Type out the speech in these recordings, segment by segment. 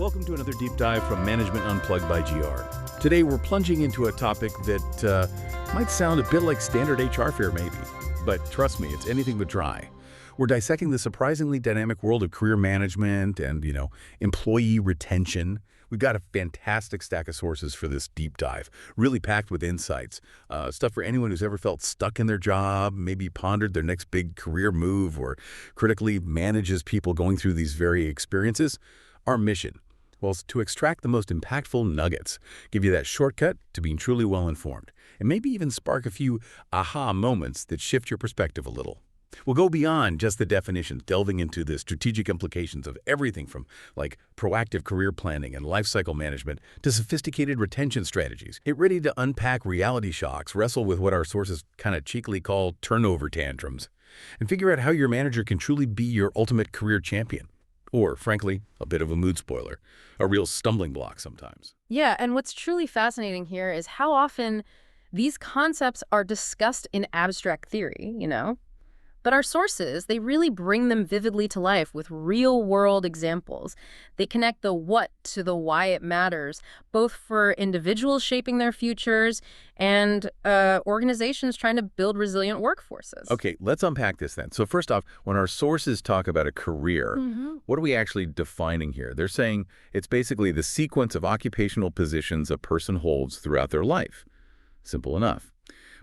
Welcome to another deep dive from Management Unplugged by GR. Today we're plunging into a topic that might sound a bit like standard HR fare maybe, but trust me, it's anything but dry. We're dissecting the surprisingly dynamic world of career management and, employee retention. We've got a fantastic stack of sources for this deep dive, really packed with insights. Stuff for anyone who's ever felt stuck in their job, maybe pondered their next big career move, or critically manages people going through these very experiences. Our mission, well, is to extract the most impactful nuggets, give you that shortcut to being truly well-informed, and maybe even spark a few aha moments that shift your perspective a little. We'll go beyond just the definitions, delving into the strategic implications of everything from, proactive career planning and lifecycle management to sophisticated retention strategies. Get ready to unpack reality shocks, wrestle with what our sources kind of cheekily call turnover tantrums, and figure out how your manager can truly be your ultimate career champion. Or, frankly, a bit of a mood spoiler, a real stumbling block sometimes. Yeah, and what's truly fascinating here is how often these concepts are discussed in abstract theory. But our sources, they really bring them vividly to life with real-world examples. They connect the what to the why it matters, both for individuals shaping their futures and organizations trying to build resilient workforces. Okay, let's unpack this then. So first off, when our sources talk about a career, what are we actually defining here? They're saying it's basically the sequence of occupational positions a person holds throughout their life. Simple enough.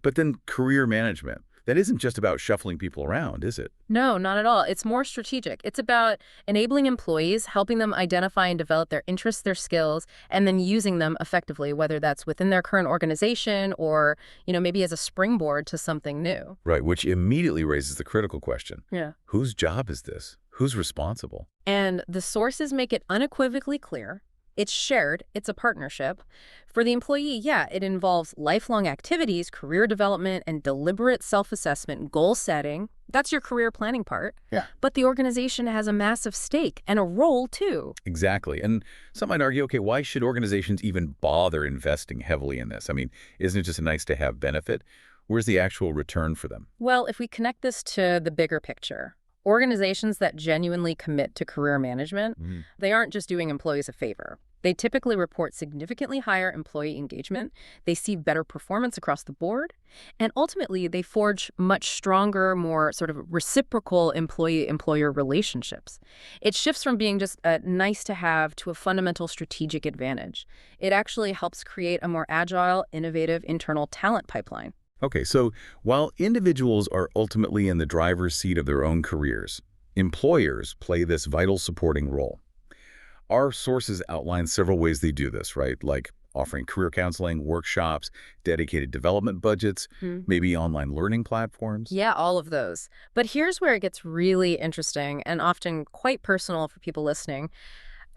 But then career management. That isn't just about shuffling people around, is it? No, not at all. It's more strategic. It's about enabling employees, helping them identify and develop their interests, their skills, and then using them effectively, whether that's within their current organization or, maybe as a springboard to something new. Right, which immediately raises the critical question. Yeah. Whose job is this? Who's responsible? And the sources make it unequivocally clear. It's shared. It's a partnership. For the employee, it involves lifelong activities, career development, and deliberate self-assessment, goal setting. That's your career planning part. Yeah. But the organization has a massive stake and a role, too. Exactly. And some might argue, okay, why should organizations even bother investing heavily in this? I mean, isn't it just a nice-to-have benefit? Where's the actual return for them? Well, if we connect this to the bigger picture, organizations that genuinely commit to career management, they aren't just doing employees a favor. They typically report significantly higher employee engagement, they see better performance across the board, and ultimately they forge much stronger, more sort of reciprocal employee-employer relationships. It shifts from being just a nice-to-have to a fundamental strategic advantage. It actually helps create a more agile, innovative internal talent pipeline. Okay, so while individuals are ultimately in the driver's seat of their own careers, employers play this vital supporting role. Our sources outline several ways they do this, right? Like offering career counseling, workshops, dedicated development budgets, maybe online learning platforms. Yeah, all of those. But here's where it gets really interesting and often quite personal for people listening.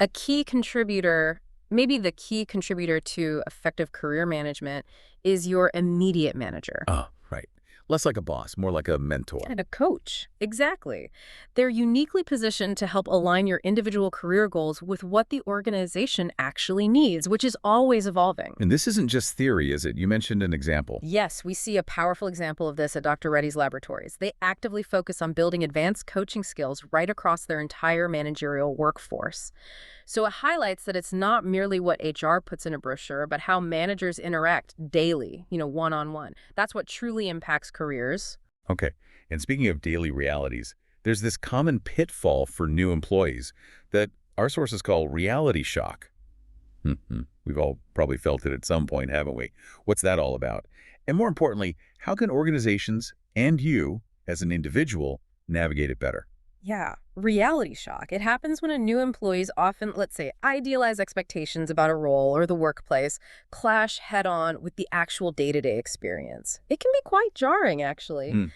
A key contributor, maybe the key contributor to effective career management, is your immediate manager. Oh, right. Less like a boss, more like a mentor. And a coach. Exactly. They're uniquely positioned to help align your individual career goals with what the organization actually needs, which is always evolving. And this isn't just theory, is it? You mentioned an example. Yes, we see a powerful example of this at Dr. Reddy's laboratories. They actively focus on building advanced coaching skills right across their entire managerial workforce. So it highlights that it's not merely what HR puts in a brochure, but how managers interact daily, one-on-one. That's what truly impacts careers. Okay, and speaking of daily realities, there's this common pitfall for new employees that our sources call reality shock. We've all probably felt it at some point, haven't we? What's that all about? And more importantly, how can organizations and you, as an individual, navigate it better? Yeah, reality shock. It happens when a new employee's often, let's say, idealized expectations about a role or the workplace clash head-on with the actual day-to-day experience. It can be quite jarring, actually.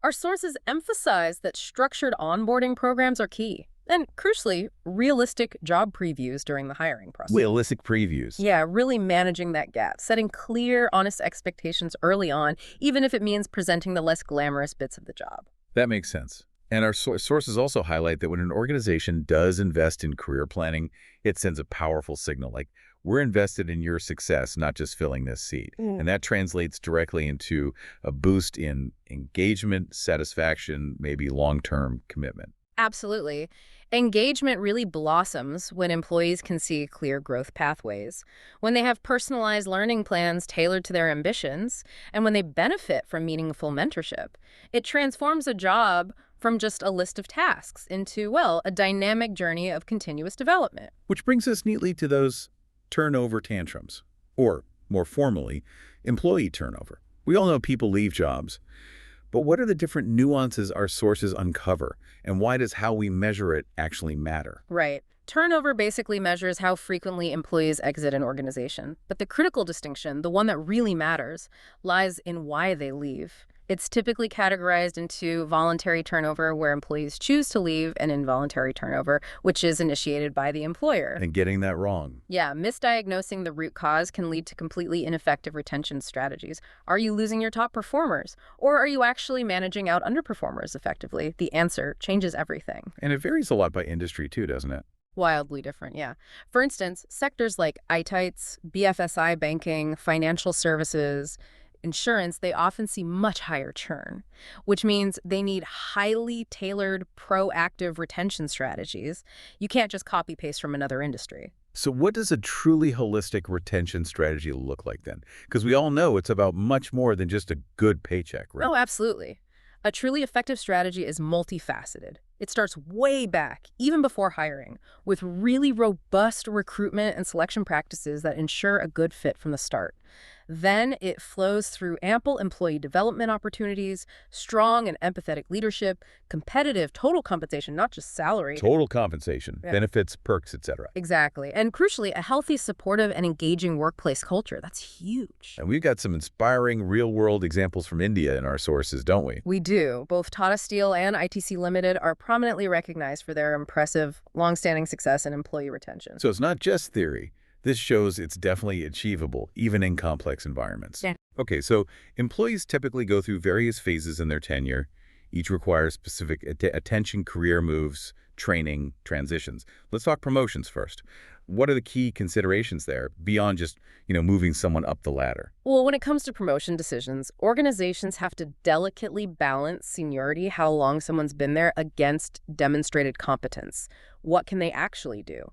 Our sources emphasize that structured onboarding programs are key. And crucially, realistic job previews during the hiring process. Realistic previews. Yeah, really managing that gap, setting clear, honest expectations early on, even if it means presenting the less glamorous bits of the job. That makes sense. And our sources also highlight that when an organization does invest in career planning, it sends a powerful signal, like, we're invested in your success, not just filling this seat. And that translates directly into a boost in engagement, satisfaction, maybe long-term commitment. Absolutely. Engagement really blossoms when employees can see clear growth pathways, when they have personalized learning plans tailored to their ambitions, and when they benefit from meaningful mentorship. It transforms a job from just a list of tasks into, well, a dynamic journey of continuous development. Which brings us neatly to those turnover tantrums, or more formally, employee turnover. We all know people leave jobs, but what are the different nuances our sources uncover, and why does how we measure it actually matter? Right. Turnover basically measures how frequently employees exit an organization. But the critical distinction, the one that really matters, lies in why they leave. It's typically categorized into voluntary turnover, where employees choose to leave, and involuntary turnover, which is initiated by the employer. And getting that wrong. Yeah, misdiagnosing the root cause can lead to completely ineffective retention strategies. Are you losing your top performers? Or are you actually managing out underperformers effectively? The answer changes everything. And it varies a lot by industry too, doesn't it? Wildly different, yeah. For instance, sectors like ITITES, BFSI banking, financial services, insurance, they often see much higher churn, which means they need highly tailored, proactive retention strategies. You can't just copy-paste from another industry. So what does a truly holistic retention strategy look like then? Because we all know it's about much more than just a good paycheck, right? Oh, absolutely. A truly effective strategy is multifaceted. It starts way back, even before hiring, with really robust recruitment and selection practices that ensure a good fit from the start. Then it flows through ample employee development opportunities, strong and empathetic leadership, competitive total compensation, not just salary. Total compensation, Yeah. benefits, perks, etc. Exactly. And crucially, a healthy, supportive, and engaging workplace culture. That's huge. And we've got some inspiring real-world examples from India in our sources, don't we? We do. Both Tata Steel and ITC Limited are prominently recognized for their impressive, long-standing success in employee retention. So it's not just theory. This shows it's definitely achievable, even in complex environments. Yeah. Okay, so employees typically go through various phases in their tenure. Each requires specific attention, career moves, training, transitions. Let's talk promotions first. What are the key considerations there beyond just, moving someone up the ladder? Well, when it comes to promotion decisions, organizations have to delicately balance seniority, how long someone's been there, against demonstrated competence. What can they actually do?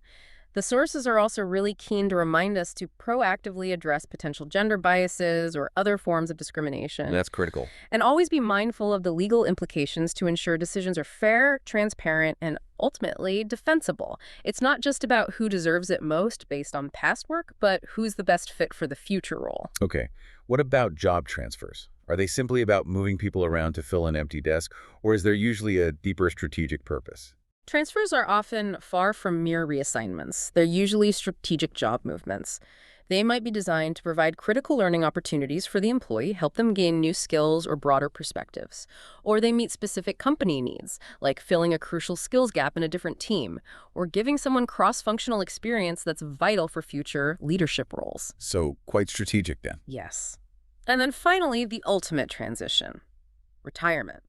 The sources are also really keen to remind us to proactively address potential gender biases or other forms of discrimination. That's critical. And always be mindful of the legal implications to ensure decisions are fair, transparent, and ultimately defensible. It's not just about who deserves it most based on past work, but who's the best fit for the future role. Okay, what about job transfers? Are they simply about moving people around to fill an empty desk, or is there usually a deeper strategic purpose? Transfers are often far from mere reassignments. They're usually strategic job movements. They might be designed to provide critical learning opportunities for the employee, help them gain new skills or broader perspectives. Or they meet specific company needs, like filling a crucial skills gap in a different team, or giving someone cross-functional experience that's vital for future leadership roles. So quite strategic then. Yes. And then finally, the ultimate transition: retirement.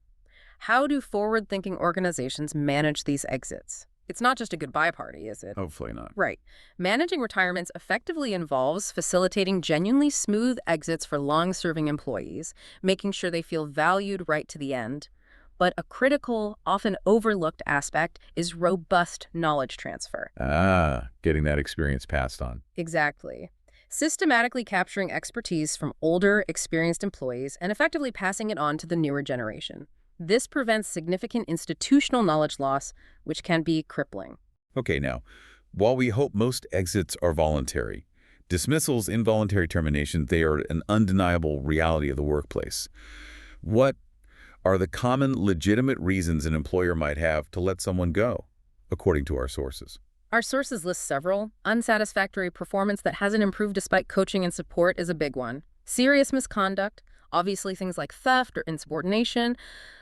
How do forward-thinking organizations manage these exits? It's not just a goodbye party, is it? Hopefully not. Right. Managing retirements effectively involves facilitating genuinely smooth exits for long-serving employees, making sure they feel valued right to the end. But a critical, often overlooked aspect is robust knowledge transfer. Getting that experience passed on. Exactly. Systematically capturing expertise from older, experienced employees and effectively passing it on to the newer generation. This prevents significant institutional knowledge loss, which can be crippling. Okay, now, while we hope most exits are voluntary, dismissals, involuntary termination, they are an undeniable reality of the workplace. What are the common legitimate reasons an employer might have to let someone go, according to our sources? Our sources list several. Unsatisfactory performance that hasn't improved despite coaching and support is a big one. Serious misconduct, obviously things like theft or insubordination.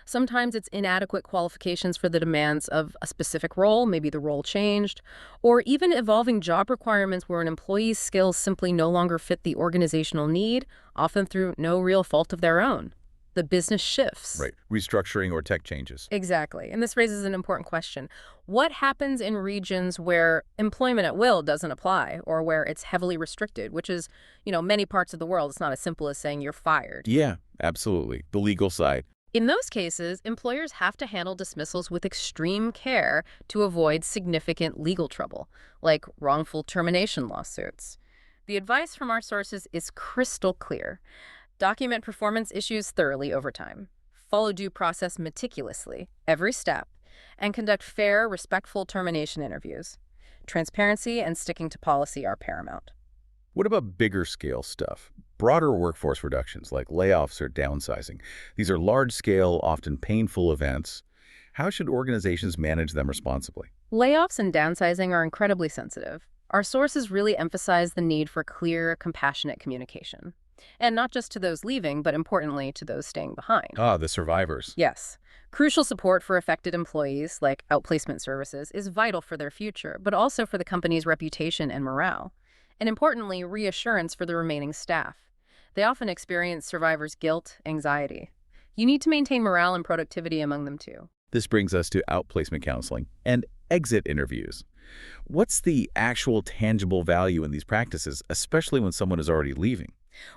Sometimes it's inadequate qualifications for the demands of a specific role, maybe the role changed, or even evolving job requirements where an employee's skills simply no longer fit the organizational need, often through no real fault of their own. The business shifts. Right. Restructuring or tech changes. Exactly. And this raises an important question. What happens in regions where employment at will doesn't apply or where it's heavily restricted, which is, many parts of the world, it's not as simple as saying you're fired. Yeah, absolutely. The legal side. In those cases, employers have to handle dismissals with extreme care to avoid significant legal trouble, like wrongful termination lawsuits. The advice from our sources is crystal clear. Document performance issues thoroughly over time. Follow due process meticulously, every step, and conduct fair, respectful termination interviews. Transparency and sticking to policy are paramount. What about bigger scale stuff? Broader workforce reductions like layoffs or downsizing. These are large-scale, often painful events. How should organizations manage them responsibly? Layoffs and downsizing are incredibly sensitive. Our sources really emphasize the need for clear, compassionate communication. And not just to those leaving, but importantly, to those staying behind. Ah, the survivors. Yes. Crucial support for affected employees, like outplacement services, is vital for their future, but also for the company's reputation and morale. And importantly, reassurance for the remaining staff. They often experience survivors' guilt, anxiety. You need to maintain morale and productivity among them too. This brings us to outplacement counseling and exit interviews. What's the actual tangible value in these practices, especially when someone is already leaving?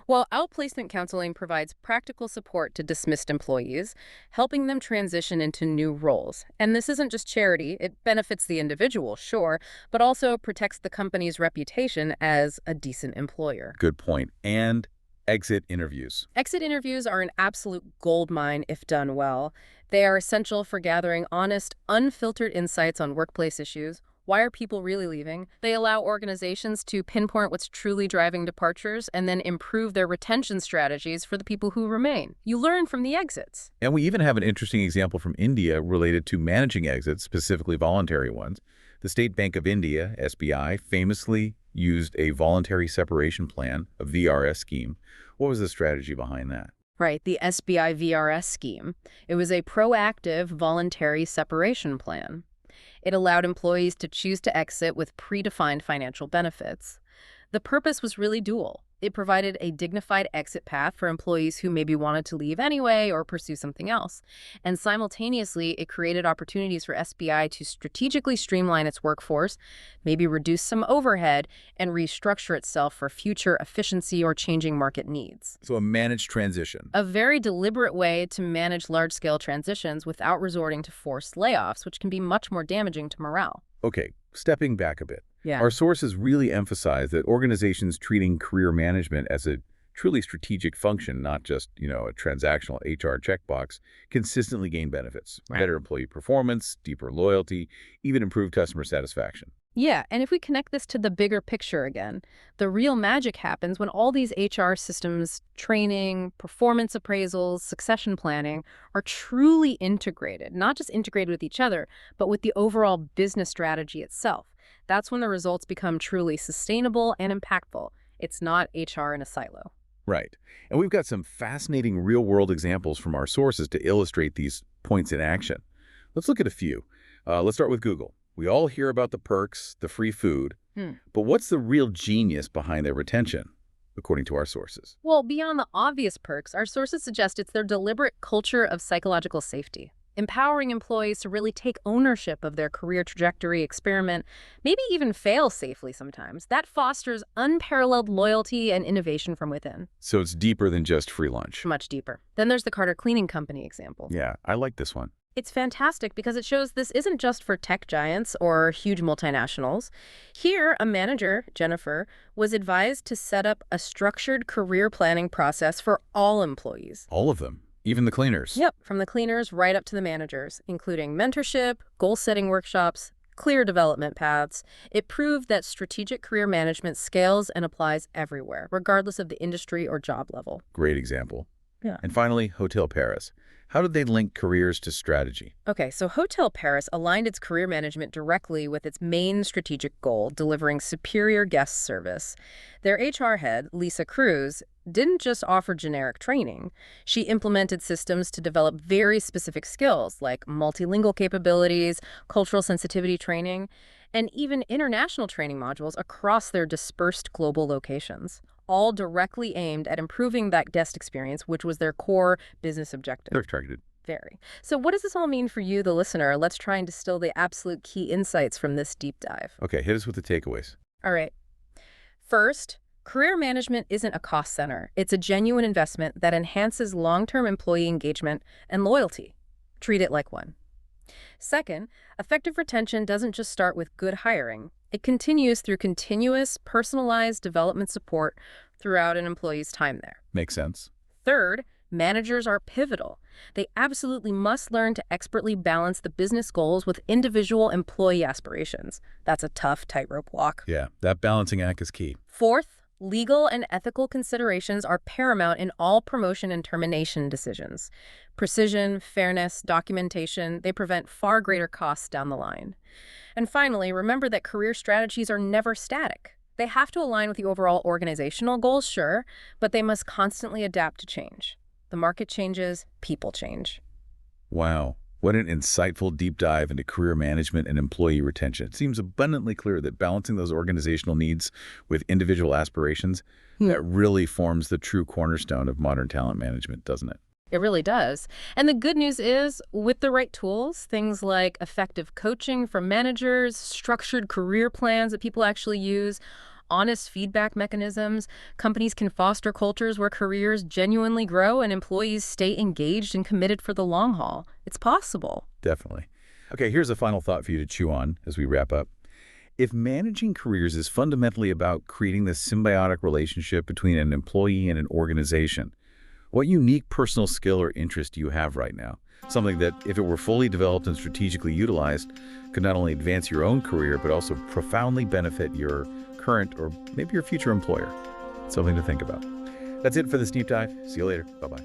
Well, outplacement counseling provides practical support to dismissed employees, helping them transition into new roles. And this isn't just charity. It benefits the individual, sure, but also protects the company's reputation as a decent employer. Good point. And exit interviews. Exit interviews are an absolute goldmine if done well. They are essential for gathering honest, unfiltered insights on workplace issues. Why are people really leaving? They allow organizations to pinpoint what's truly driving departures and then improve their retention strategies for the people who remain. You learn from the exits. And we even have an interesting example from India related to managing exits, specifically voluntary ones. The State Bank of India, SBI, famously used a voluntary separation plan, a VRS scheme. What was the strategy behind that? Right, the SBI VRS scheme. It was a proactive voluntary separation plan. It allowed employees to choose to exit with predefined financial benefits. The purpose was really dual. It provided a dignified exit path for employees who maybe wanted to leave anyway or pursue something else. And simultaneously, it created opportunities for SBI to strategically streamline its workforce, maybe reduce some overhead, and restructure itself for future efficiency or changing market needs. So a managed transition. A very deliberate way to manage large-scale transitions without resorting to forced layoffs, which can be much more damaging to morale. Okay, stepping back a bit. Yeah. Our sources really emphasize that organizations treating career management as a truly strategic function, not just, a transactional HR checkbox, consistently gain benefits. Right. Better employee performance, deeper loyalty, even improved customer satisfaction. Yeah, and if we connect this to the bigger picture again, the real magic happens when all these HR systems, training, performance appraisals, succession planning are truly integrated, not just integrated with each other, but with the overall business strategy itself. That's when the results become truly sustainable and impactful. It's not HR in a silo. Right. And we've got some fascinating real-world examples from our sources to illustrate these points in action. Let's look at a few. Let's start with Google. We all hear about the perks, the free food, but what's the real genius behind their retention, according to our sources? Well, beyond the obvious perks, our sources suggest it's their deliberate culture of psychological safety, empowering employees to really take ownership of their career trajectory, experiment, maybe even fail safely sometimes. That fosters unparalleled loyalty and innovation from within. So it's deeper than just free lunch. Much deeper. Then there's the Carter Cleaning Company example. Yeah, I like this one. It's fantastic because it shows this isn't just for tech giants or huge multinationals. Here, a manager, Jennifer, was advised to set up a structured career planning process for all employees. All of them, even the cleaners. Yep, from the cleaners right up to the managers, including mentorship, goal-setting workshops, clear development paths. It proved that strategic career management scales and applies everywhere, regardless of the industry or job level. Great example. Yeah. And finally, Hotel Paris. How did they link careers to strategy? Okay, so Hotel Paris aligned its career management directly with its main strategic goal, delivering superior guest service. Their HR head, Lisa Cruz, didn't just offer generic training. She implemented systems to develop very specific skills like multilingual capabilities, cultural sensitivity training, and even international training modules across their dispersed global locations, all directly aimed at improving that guest experience, which was their core business objective. They're targeted. Very. So what does this all mean for you, the listener? Let's try and distill the absolute key insights from this deep dive. Okay, hit us with the takeaways. All right. First, Career management isn't a cost center. It's a genuine investment that enhances long-term employee engagement and loyalty. Treat it like one. Second, effective retention doesn't just start with good hiring. It continues through continuous, personalized development support throughout an employee's time there. Makes sense. Third, managers are pivotal. They absolutely must learn to expertly balance the business goals with individual employee aspirations. That's a tough tightrope walk. Yeah, that balancing act is key. Fourth, legal and ethical considerations are paramount in all promotion and termination decisions. Precision, fairness, documentation, they prevent far greater costs down the line. And finally, remember that career strategies are never static. They have to align with the overall organizational goals, sure, but they must constantly adapt to change. The market changes, people change. Wow. What an insightful deep dive into career management and employee retention. It seems abundantly clear that balancing those organizational needs with individual aspirations, that really forms the true cornerstone of modern talent management, doesn't it? It really does. And the good news is, with the right tools, things like effective coaching from managers, structured career plans that people actually use, honest feedback mechanisms, companies can foster cultures where careers genuinely grow and employees stay engaged and committed for the long haul. It's possible. Definitely. Okay, here's a final thought for you to chew on as we wrap up. If managing careers is fundamentally about creating this symbiotic relationship between an employee and an organization, what unique personal skill or interest do you have right now? Something that, if it were fully developed and strategically utilized, could not only advance your own career, but also profoundly benefit your current or maybe your future employer. Something to think about. That's it for this deep dive. See you later. Bye-bye.